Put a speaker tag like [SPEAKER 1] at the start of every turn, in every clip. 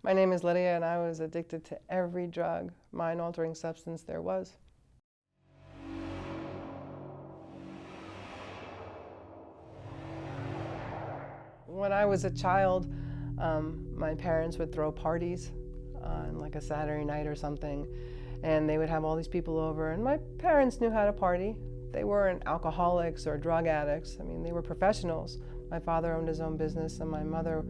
[SPEAKER 1] My name is Lydia, and I was addicted to every drug, mind-altering substance there was. When I was a child, my parents would throw parties on like a Saturday night or something, and they would have all these people over, and my parents knew how to party. They weren't alcoholics or drug addicts. I mean, they were professionals. My father owned his own business, and my mother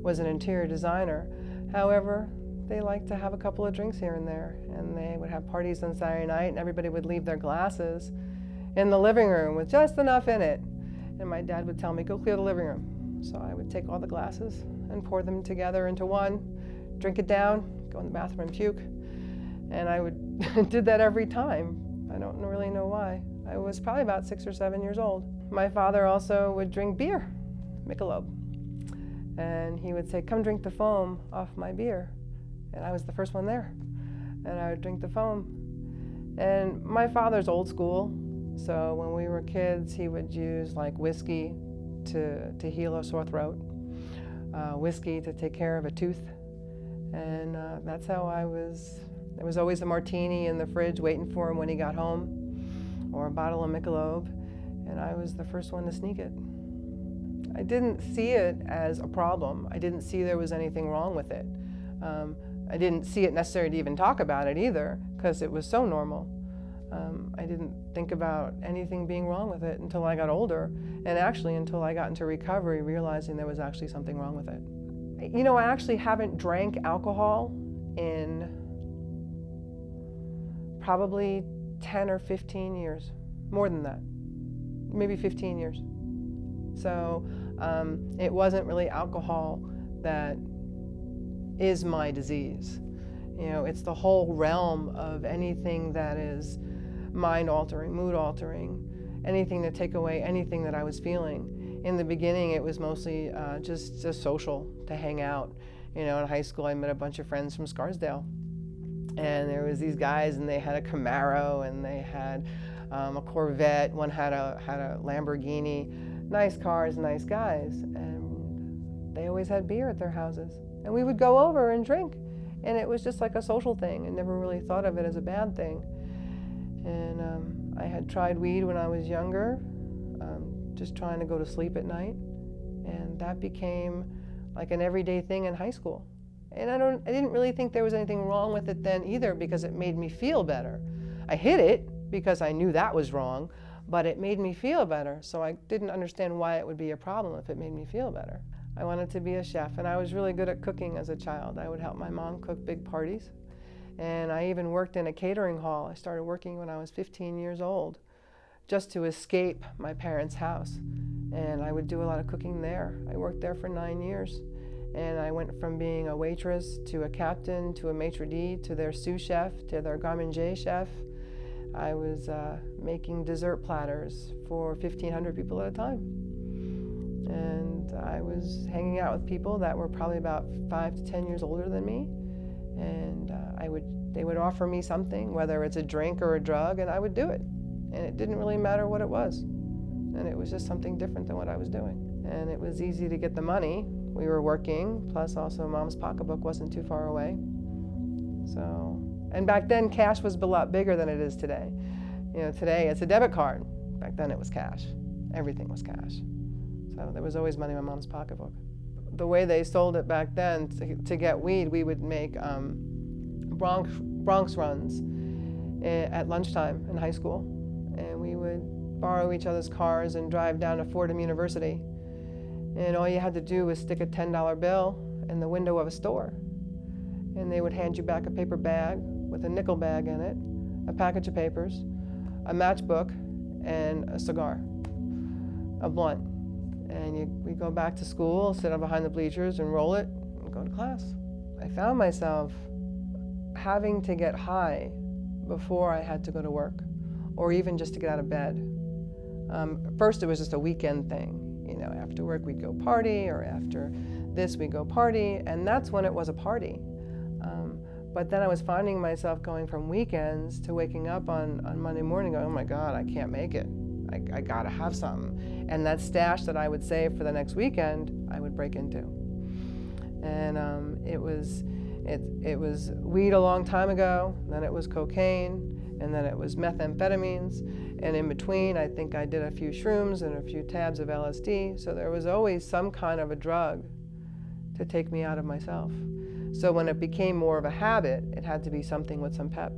[SPEAKER 1] was an interior designer. However, they liked to have a couple of drinks here and there, and they would have parties on Saturday night, and everybody would leave their glasses in the living room with just enough in it. And my dad would tell me, go clear the living room. So I would take all the glasses and pour them together into one, drink it down, go in the bathroom and puke. And I would did that every time. I don't really know why. I was probably about 6 or 7 years old. My father also would drink beer, Michelob. And he would say, come drink the foam off my beer. And I was the first one there. And I would drink the foam. And my father's old school. So when we were kids, he would use like whiskey to heal a sore throat, whiskey to take care of a tooth. And that's how I was. There was always a martini in the fridge waiting for him when he got home, or a bottle of Michelob, and I was the first one to sneak it. I didn't see it as a problem. I didn't see there was anything wrong with it. I didn't see it necessary to even talk about it either, because it was so normal. I didn't think about anything being wrong with it until I got older, and actually until I got into recovery, realizing there was actually something wrong with it. You know, I actually haven't drank alcohol in probably 10 or 15 years, more than that, maybe 15 years. So it wasn't really alcohol that is my disease. You know, it's the whole realm of anything that is mind-altering, mood-altering, anything to take away anything that I was feeling. In the beginning, it was mostly just social, to hang out. You know, in high school, I met a bunch of friends from Scarsdale. And there was these guys, and they had a Camaro, and they had a Corvette. One had a Lamborghini. Nice cars, nice guys. And they always had beer at their houses. And we would go over and drink. And it was just like a social thing. I never really thought of it as a bad thing. And I had tried weed when I was younger, just trying to go to sleep at night. And that became like an everyday thing in high school. And I didn't really think there was anything wrong with it then either, because it made me feel better. I hid it because I knew that was wrong, but it made me feel better. So I didn't understand why it would be a problem if it made me feel better. I wanted to be a chef, and I was really good at cooking as a child. I would help my mom cook big parties. And I even worked in a catering hall. I started working when I was 15 years old, just to escape my parents' house. And I would do a lot of cooking there. I worked there for 9 years. And I went from being a waitress to a captain to a maitre d' to their sous chef to their garde manger chef. I was making dessert platters for 1,500 people at a time. And I was hanging out with people that were probably about 5 to 10 years older than me. And they would offer me something, whether it's a drink or a drug, and I would do it. And it didn't really matter what it was. And it was just something different than what I was doing. And it was easy to get the money. We were working, plus also Mom's pocketbook wasn't too far away. So, and back then cash was a lot bigger than it is today. You know, today it's a debit card. Back then it was cash. Everything was cash. So there was always money in my mom's pocketbook. The way they sold it back then, to get weed, we would make Bronx runs at lunchtime in high school. And we would borrow each other's cars and drive down to Fordham University. And all you had to do was stick a $10 bill in the window of a store. And they would hand you back a paper bag with a nickel bag in it, a package of papers, a matchbook, and a cigar, a blunt. And we'd go back to school, sit up behind the bleachers and roll it and go to class. I found myself having to get high before I had to go to work, or even just to get out of bed. First, it was just a weekend thing. You know, after work we'd go party, or after this we'd go party, and that's when it was a party. But then I was finding myself going from weekends to waking up on Monday morning going, oh my God, I can't make it. I gotta have something. And that stash that I would save for the next weekend, I would break into. And it was weed a long time ago, then it was cocaine, and then it was methamphetamines, and in between I think I did a few shrooms and a few tabs of LSD, so there was always some kind of a drug to take me out of myself. So when it became more of a habit, it had to be something with some pep.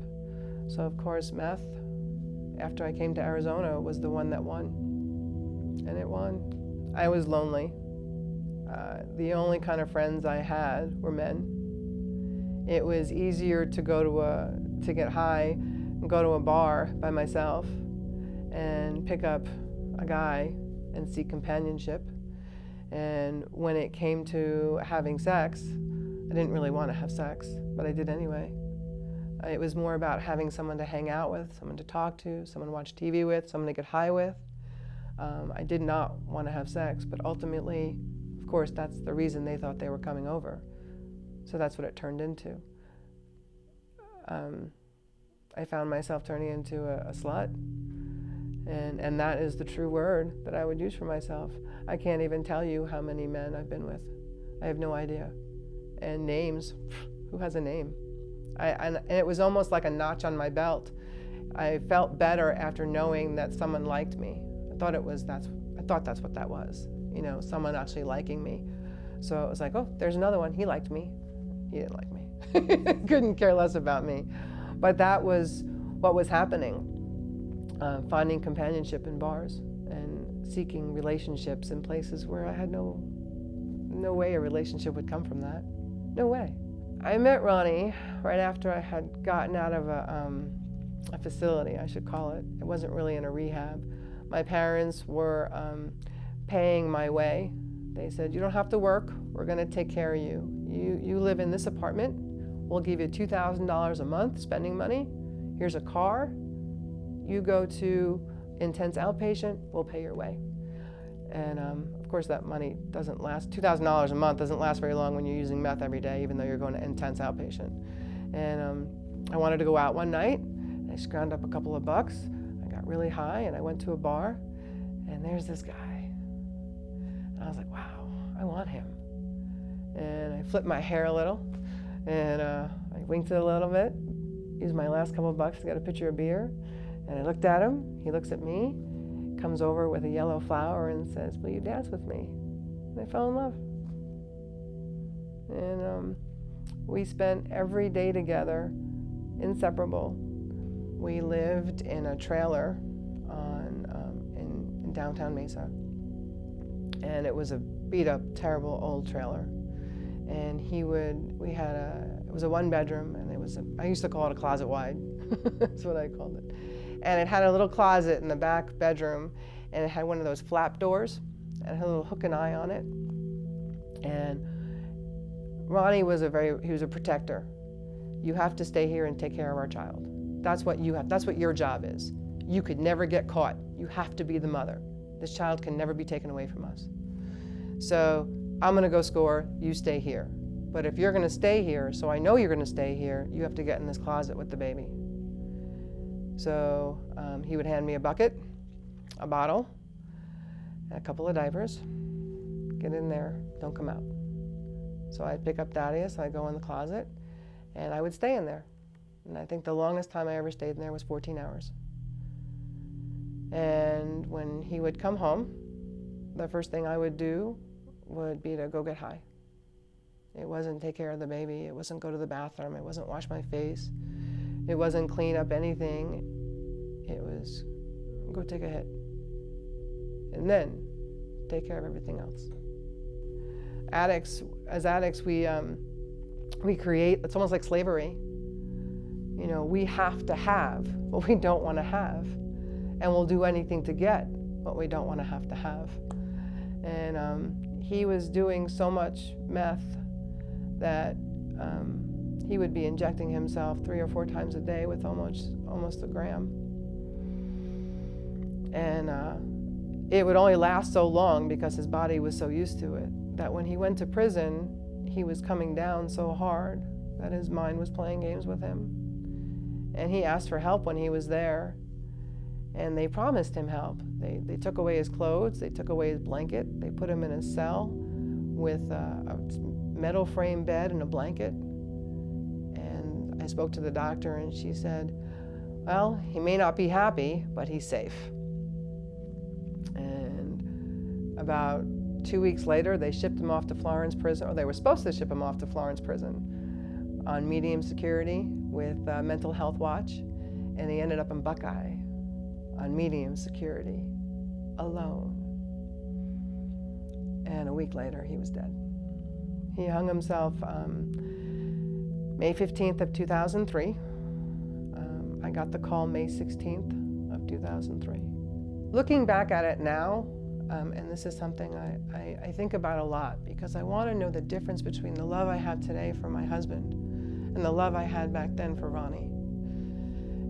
[SPEAKER 1] So of course meth, after I came to Arizona, was the one that won, and it won. I was lonely. The only kind of friends I had were men. It was easier to go to get high and go to a bar by myself and pick up a guy and seek companionship. And when it came to having sex, I didn't really want to have sex, but I did anyway. It was more about having someone to hang out with, someone to talk to, someone to watch TV with, someone to get high with. I did not want to have sex, but ultimately, of course, that's the reason they thought they were coming over. So that's what it turned into. I found myself turning into a slut. And that is the true word that I would use for myself. I can't even tell you how many men I've been with. I have no idea. And names, who has a name? And it was almost like a notch on my belt. I felt better after knowing that someone liked me. I thought that's what that was, you know, someone actually liking me. So it was like, oh, there's another one. He liked me. He didn't like me. Couldn't care less about me. But that was what was happening. Finding companionship in bars and seeking relationships in places where I had no way a relationship would come from that. No way. I met Ronnie right after I had gotten out of a facility, I should call it. It wasn't really in a rehab. My parents were paying my way. They said, you don't have to work, we're gonna take care of you. You live in this apartment, we'll give you $2,000 a month spending money. Here's a car. You go to intense outpatient, we'll pay your way. And of course that money doesn't last, $2,000 a month doesn't last very long when you're using meth every day, even though you're going to intense outpatient. And I wanted to go out one night, and I scrounged up a couple of bucks, I got really high, and I went to a bar, and there's this guy. And I was like, wow, I want him. And I flipped my hair a little, and I winked it a little bit, used my last couple of bucks to get a pitcher of beer, and I looked at him, he looks at me, comes over with a yellow flower and says, will you dance with me? And I fell in love. And we spent every day together, inseparable. We lived in a trailer in downtown Mesa. And it was a beat up, terrible old trailer. And it was a one bedroom, and I used to call it a closet wide. That's what I called it. And it had a little closet in the back bedroom, and it had one of those flap doors, and it had a little hook and eye on it. And Ronnie was he was a protector. You have to stay here and take care of our child. That's what your job is. You could never get caught. You have to be the mother. This child can never be taken away from us. So I'm gonna go score, you stay here. But if you're gonna stay here, so I know you're gonna stay here, you have to get in this closet with the baby. So he would hand me a bucket, a bottle, and a couple of diapers. Get in there, don't come out. So I'd pick up Thaddeus, I'd go in the closet, and I would stay in there. And I think the longest time I ever stayed in there was 14 hours. And when he would come home, the first thing I would do would be to go get high. It wasn't take care of the baby, it wasn't go to the bathroom, it wasn't wash my face, it wasn't clean up anything. It was go take a hit. And then take care of everything else. As addicts, we create, it's almost like slavery. You know, we have to have what we don't want to have, and we'll do anything to get what we don't want to have. And he was doing so much meth that he would be injecting himself 3 or 4 times a day with almost a gram. And it would only last so long because his body was so used to it, that when he went to prison, he was coming down so hard that his mind was playing games with him. And he asked for help when he was there, and they promised him help. They took away his clothes, they took away his blanket, they put him in a cell with metal frame bed and a blanket. And I spoke to the doctor and she said, well, he may not be happy, but he's safe. And about 2 weeks later, they shipped him off to Florence prison, or they were supposed to ship him off to Florence prison on medium security with mental health watch. And he ended up in Buckeye on medium security, alone. And a week later, he was dead. He hung himself May 15th of 2003. I got the call May 16th of 2003. Looking back at it now, and this is something I think about a lot, because I want to know the difference between the love I have today for my husband and the love I had back then for Ronnie.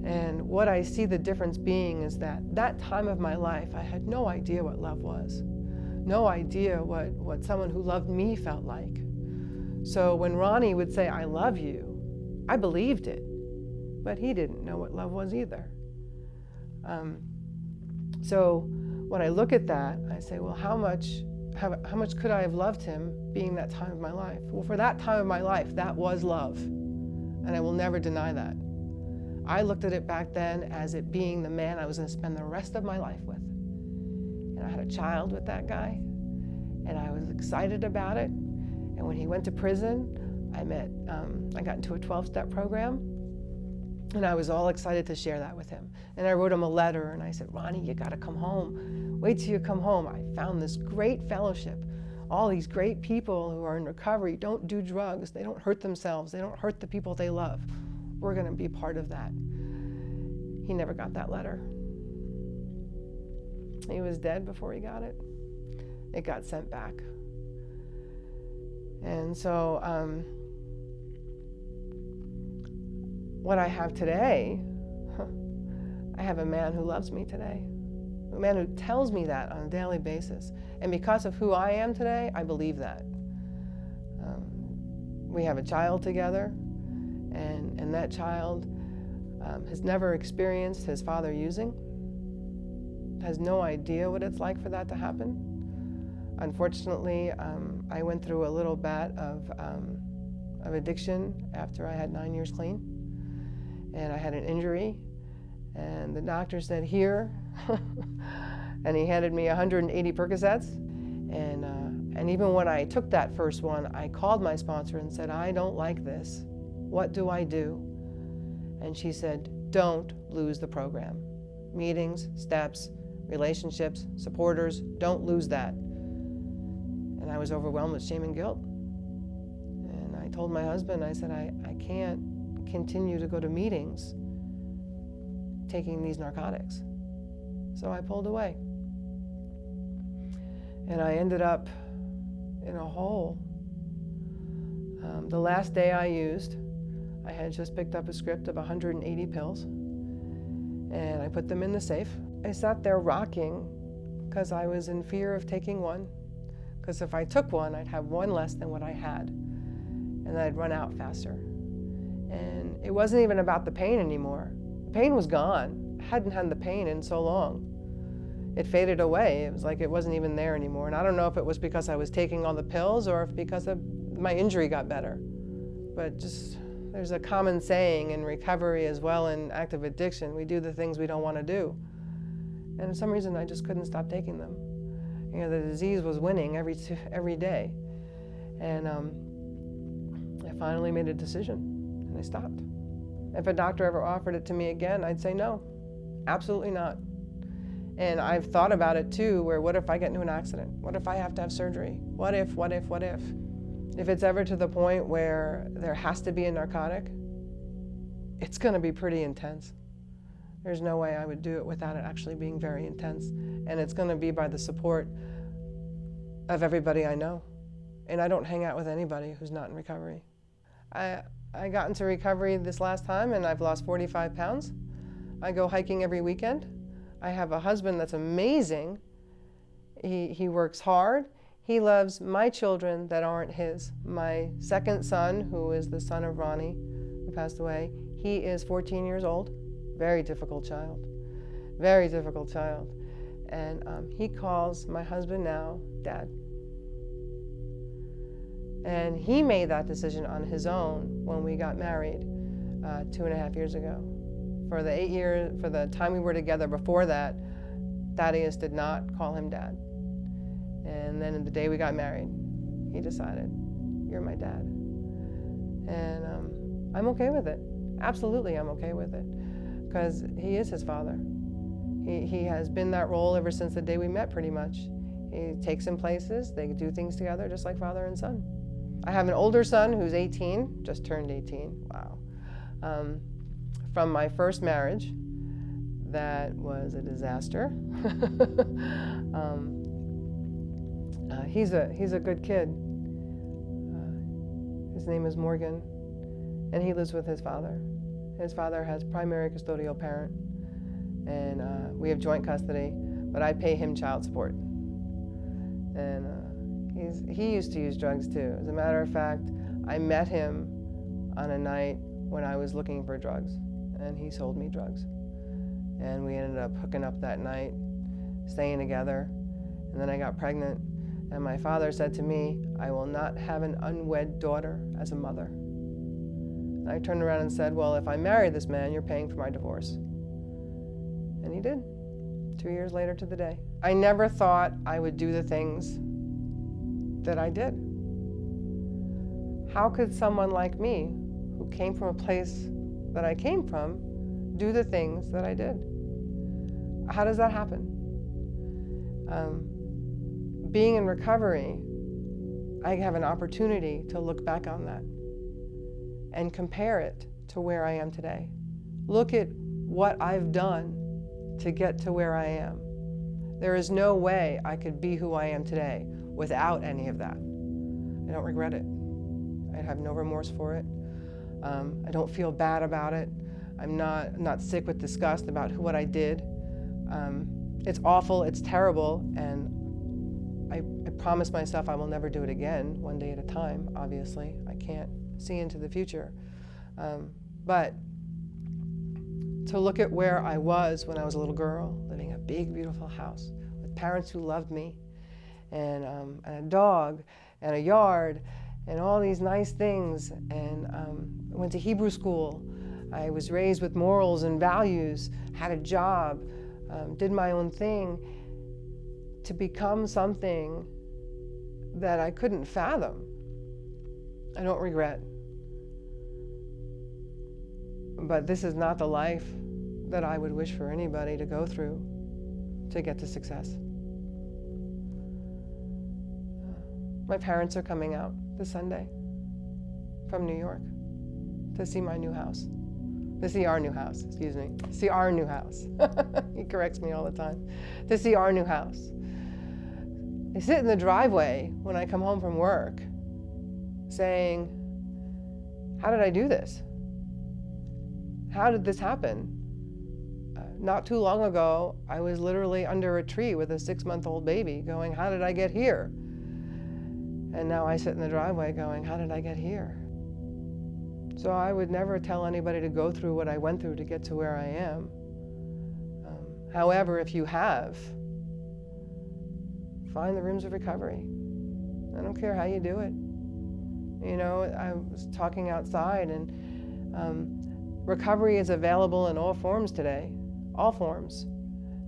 [SPEAKER 1] And what I see the difference being is that time of my life, I had no idea what love was. No idea what someone who loved me felt like. So when Ronnie would say, I love you, I believed it, but he didn't know what love was either. So when I look at that, I say, well, how much could I have loved him being that time of my life? Well, for that time of my life, that was love, and I will never deny that. I looked at it back then as it being the man I was going to spend the rest of my life with. And I had a child with that guy, and I was excited about it. And when he went to prison, I got into a 12-step program, and I was all excited to share that with him. And I wrote him a letter, and I said, Ronnie, you gotta come home. Wait till you come home. I found this great fellowship. All these great people who are in recovery don't do drugs. They don't hurt themselves. They don't hurt the people they love. We're gonna be part of that. He never got that letter. He was dead before he got it. It got sent back. And so what I have today, I have a man who loves me today, a man who tells me that on a daily basis. And because of who I am today, I believe that. We have a child together, and that child has never experienced his father using, has no idea what it's like for that to happen. Unfortunately, I went through a little bout of addiction after I had 9 years clean, and I had an injury, and the doctor said, here, and he handed me 180 Percocets, and even when I took that first one, I called my sponsor and said, I don't like this. What do I do? And she said, don't lose the program. Meetings, steps, relationships, supporters, don't lose that. And I was overwhelmed with shame and guilt. And I told my husband, I said, I can't continue to go to meetings taking these narcotics. So I pulled away. And I ended up in a hole. The last day I used, I had just picked up a script of 180 pills, and I put them in the safe. I sat there rocking because I was in fear of taking one, because if I took one, I'd have one less than what I had, and I'd run out faster. And it wasn't even about the pain anymore. The pain was gone. I hadn't had the pain in so long. It faded away. It was like it wasn't even there anymore. And I don't know if it was because I was taking all the pills or if because of my injury got better. But just, there's a common saying in recovery as well in active addiction, we do the things we don't want to do. And for some reason, I just couldn't stop taking them. You know, the disease was winning every day. And I finally made a decision, and I stopped. If a doctor ever offered it to me again, I'd say no, absolutely not. And I've thought about it too, where what if I get into an accident? What if I have to have surgery? What if? If it's ever to the point where there has to be a narcotic, it's gonna be pretty intense. There's no way I would do it without it actually being very intense. And it's gonna be by the support of everybody I know. And I don't hang out with anybody who's not in recovery. I got into recovery this last time and I've lost 45 pounds. I go hiking every weekend. I have a husband that's amazing. He works hard. He loves my children that aren't his. My second son, who is the son of Ronnie, who passed away, he is 14 years old. Very difficult child. Very difficult child. And he calls my husband now Dad. And he made that decision on his own when we got married 2.5 years ago. For the 8 years, for the time we were together before that, Thaddeus did not call him dad. And then the day we got married, he decided, you're my dad. And I'm okay with it. Absolutely, I'm okay with it. Because he is his father. He has been that role ever since the day we met, pretty much. He takes him places, they do things together just like father and son. I have an older son who's 18, just turned 18, wow. From my first marriage, that was a disaster. He's a good kid. His name is Morgan, and he lives with his father. His father has primary custodial parent, and we have joint custody, but I pay him child support. And he used to use drugs too. As a matter of fact, I met him on a night when I was looking for drugs, and he sold me drugs. And we ended up hooking up that night, staying together, and then I got pregnant. And my father said to me, I will not have an unwed daughter as a mother. And I turned around and said, well, if I marry this man, you're paying for my divorce. And he did, 2 years later to the day. I never thought I would do the things that I did. How could someone like me, who came from a place that I came from, do the things that I did? How does that happen? Being in recovery, I have an opportunity to look back on that and compare it to where I am today. Look at what I've done to get to where I am. There is no way I could be who I am today without any of that. I don't regret it. I have no remorse for it. I don't feel bad about it. I'm not sick with disgust about what I did. It's awful, it's terrible, and I promise myself I will never do it again, one day at a time, obviously. I can't see into the future. But to look at where I was when I was a little girl, living in a big, beautiful house with parents who loved me, and a dog, and a yard, and all these nice things, and went to Hebrew school. I was raised with morals and values, had a job, did my own thing, to become something that I couldn't fathom. I don't regret. But this is not the life that I would wish for anybody to go through to get to success. My parents are coming out this Sunday from New York to see my new house. To see our new house, excuse me. See our new house. He corrects me all the time. To see our new house. They sit in the driveway when I come home from work saying, how did I do this? How did this happen? Not too long ago, I was literally under a tree with a 6-month-old baby going, how did I get here? And now I sit in the driveway going, how did I get here? So I would never tell anybody to go through what I went through to get to where I am. However, if you have, find the rooms of recovery. I don't care how you do it. You know, I was talking outside, and recovery is available in all forms today, all forms.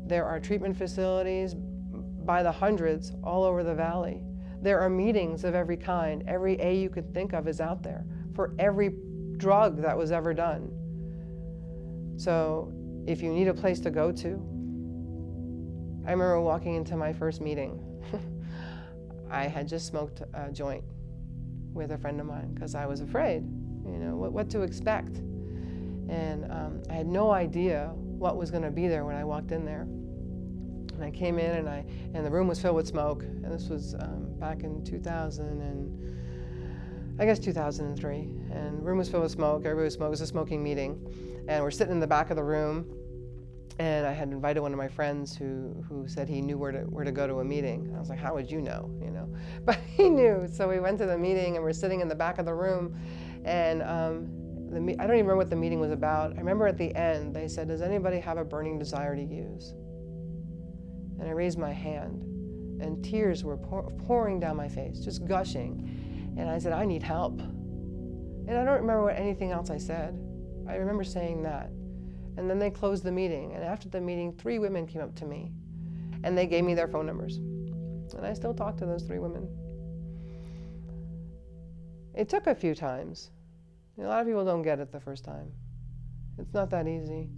[SPEAKER 1] There are treatment facilities by the hundreds all over the valley. There are meetings of every kind. Every A you could think of is out there for every drug that was ever done. So if you need a place to go to, I remember walking into my first meeting. I had just smoked a joint with a friend of mine because I was afraid, you know, what to expect. And I had no idea what was going to be there when I walked in there. And I came in, and the room was filled with smoke. And this was back in 2003. And the room was filled with smoke. Everybody was smoking. It was a smoking meeting. And we're sitting in the back of the room. And I had invited one of my friends who said he knew where to go to a meeting. And I was like, how would you know? You know, but he knew. So we went to the meeting, and we're sitting in the back of the room. And I don't even remember what the meeting was about. I remember at the end, they said, does anybody have a burning desire to use? And I raised my hand, and tears were pouring down my face, just gushing. And I said, I need help. And I don't remember what anything else I said. I remember saying that. And then they closed the meeting. And after the meeting, 3 women came up to me and they gave me their phone numbers. And I still talk to those 3 women. It took a few times. A lot of people don't get it the first time. It's not that easy.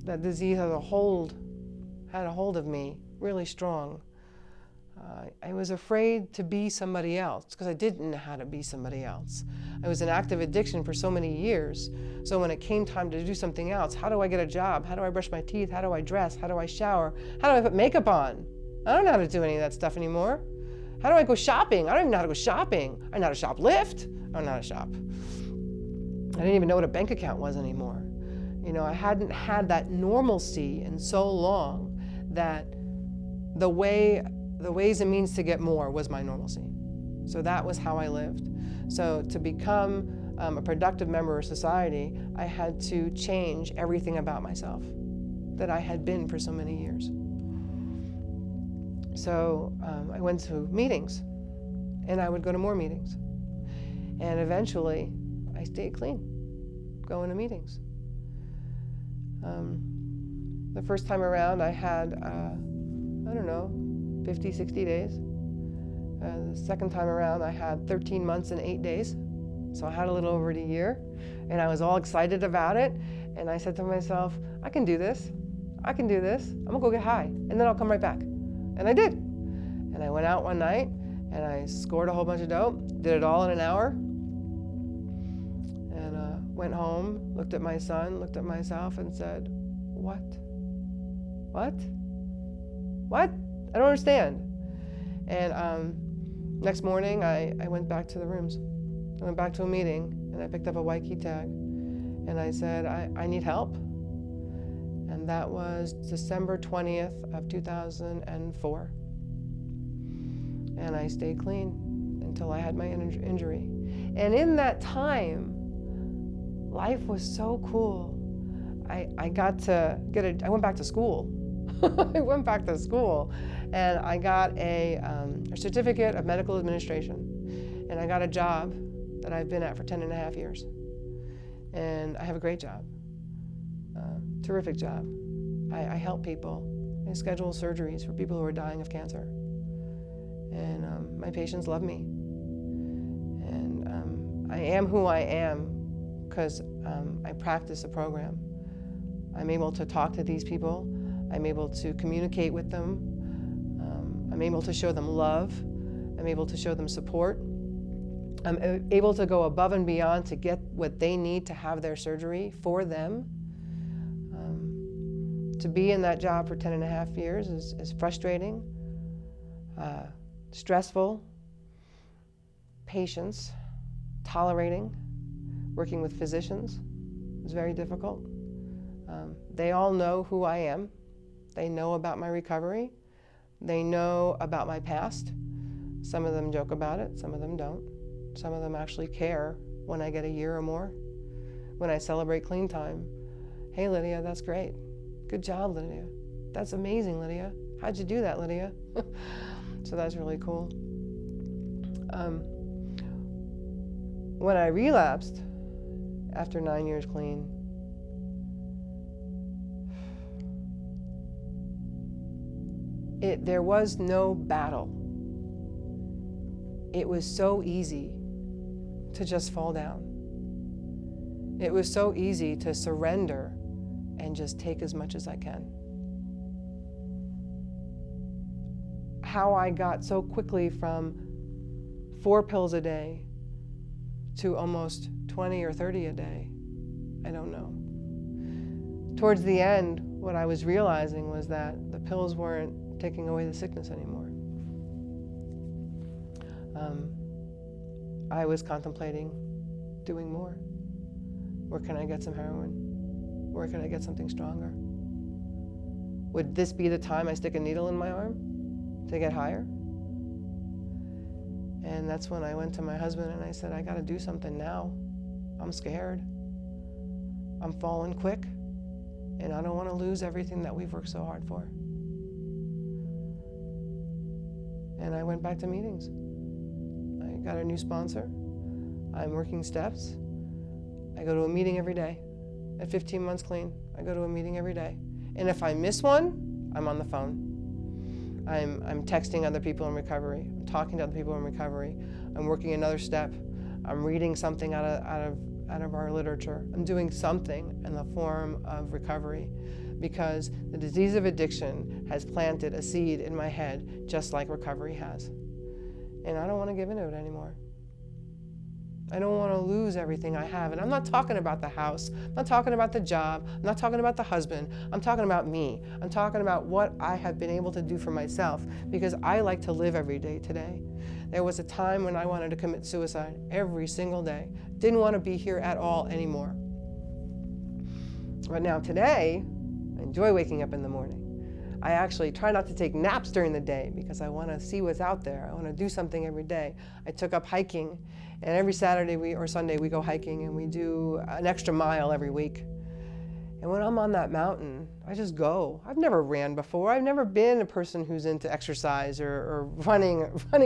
[SPEAKER 1] That disease had a hold of me really strong. I was afraid to be somebody else because I didn't know how to be somebody else. I was in active addiction for so many years. So when it came time to do something else, how do I get a job? How do I brush my teeth? How do I dress? How do I shower? How do I put makeup on? I don't know how to do any of that stuff anymore. How do I go shopping? I don't even know how to go shopping. I know how to shoplift. I don't know how to shop. I didn't even know what a bank account was anymore. I hadn't had that normalcy in so long that the ways and means to get more was my normalcy. So that was how I lived. So to become a productive member of society, I had to change everything about myself that I had been for so many years. So I went to meetings, and I would go to more meetings. And eventually, I stayed clean, going to meetings. The first time around, I had, 50, 60 days. The second time around, I had 13 months and 8 days. So I had a little over a year, and I was all excited about it. And I said to myself, I can do this. I can do this. I'm gonna go get high, and then I'll come right back. And I did. And I went out one night, and I scored a whole bunch of dope, did it all in an hour, and went home, looked at my son, looked at myself, and said, what? What? What? I don't understand. And next morning, I went back to the rooms. I went back to a meeting, and I picked up a white key tag, and I said, I need help. And that was December 20th of 2004. And I stayed clean until I had my injury. And in that time, life was so cool. I got to I went back to school. I went back to school, and I got a certificate of medical administration, and I got a job that I've been at for 10 and a half years. And I have a great job, terrific job. I help people. I schedule surgeries for people who are dying of cancer. And my patients love me. And I am who I am because I practice a program. I'm able to talk to these people. I'm able to communicate with them. I'm able to show them love. I'm able to show them support. I'm able to go above and beyond to get what they need to have their surgery for them. To be in that job for 10 and a half years is frustrating, stressful, patience, tolerating, working with physicians is very difficult. They all know who I am. They know about my recovery. They know about my past. Some of them joke about it, some of them don't. Some of them actually care when I get a year or more. When I celebrate clean time, hey Lydia, that's great. Good job, Lydia. That's amazing, Lydia. How'd you do that, Lydia? So that's really cool. When I relapsed after 9 years clean, there was no battle. It was so easy to just fall down. It was so easy to surrender and just take as much as I can. How I got so quickly from 4 pills a day to almost 20 or 30 a day, I don't know. Towards the end, what I was realizing was that the pills weren't taking away the sickness anymore. I was contemplating doing more. Where can I get some heroin? Where can I get something stronger? Would this be the time I stick a needle in my arm to get higher? And that's when I went to my husband and I said, I gotta do something now. I'm scared. I'm falling quick, and I don't wanna lose everything that we've worked so hard for. And I went back to meetings. I got a new sponsor. I'm working steps. I go to a meeting every day. At 15 months clean, I go to a meeting every day. And if I miss one, I'm on the phone. I'm texting other people in recovery. I'm talking to other people in recovery. I'm working another step. I'm reading something out of our literature. I'm doing something in the form of recovery, because the disease of addiction has planted a seed in my head just like recovery has. And I don't want to give into it anymore. I don't want to lose everything I have. And I'm not talking about the house. I'm not talking about the job. I'm not talking about the husband. I'm talking about me. I'm talking about what I have been able to do for myself, because I like to live every day today. There was a time when I wanted to commit suicide every single day. Didn't want to be here at all anymore. But now today, I enjoy waking up in the morning. I actually try not to take naps during the day because I want to see what's out there. I want to do something every day. I took up hiking, and every Saturday or Sunday we go hiking, and we do an extra mile every week. And when I'm on that mountain, I just go. I've never ran before. I've never been a person who's into exercise or running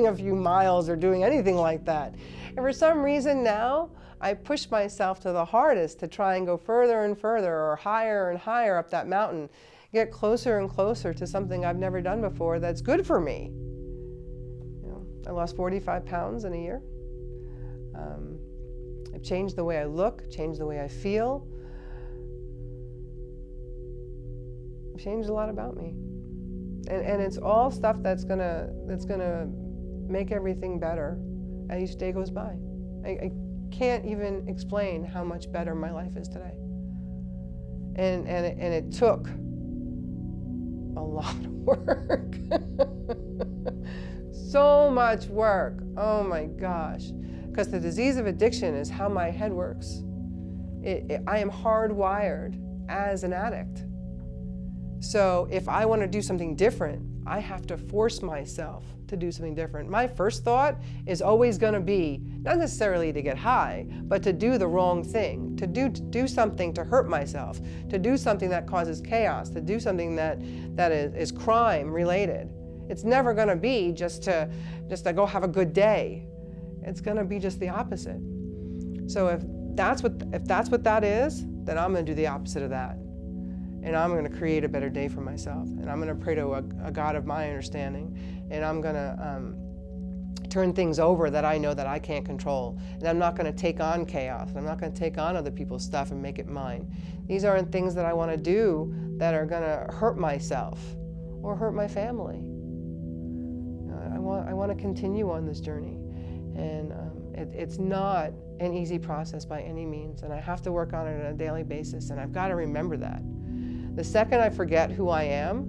[SPEAKER 1] a few miles or doing anything like that. And for some reason now, I push myself to the hardest to try and go further and further, or higher and higher up that mountain, get closer and closer to something I've never done before that's good for me. You know, I lost 45 pounds in a year. I've changed the way I look, changed the way I feel. I've changed a lot about me. And it's all stuff that's gonna make everything better as each day goes by. I can't even explain how much better my life is today. And it took a lot of work. So much work. Oh my gosh. Because the disease of addiction is how my head works. I am hardwired as an addict. So if I want to do something different, I have to force myself to do something different. My first thought is always going to be, not necessarily to get high, but to do the wrong thing, to do something to hurt myself, to do something that causes chaos, to do something that is crime related. It's never going to be just to go have a good day. It's going to be just the opposite. So if that's what that is, then I'm going to do the opposite of that. And I'm going to create a better day for myself. And I'm going to pray to a God of my understanding. And I'm going to turn things over that I know that I can't control. And I'm not going to take on chaos. I'm not going to take on other people's stuff and make it mine. These aren't things that I want to do that are going to hurt myself or hurt my family. I want to continue on this journey. And it's not an easy process by any means. And I have to work on it on a daily basis. And I've got to remember that. The second I forget who I am,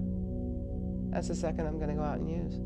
[SPEAKER 1] that's the second I'm going to go out and use.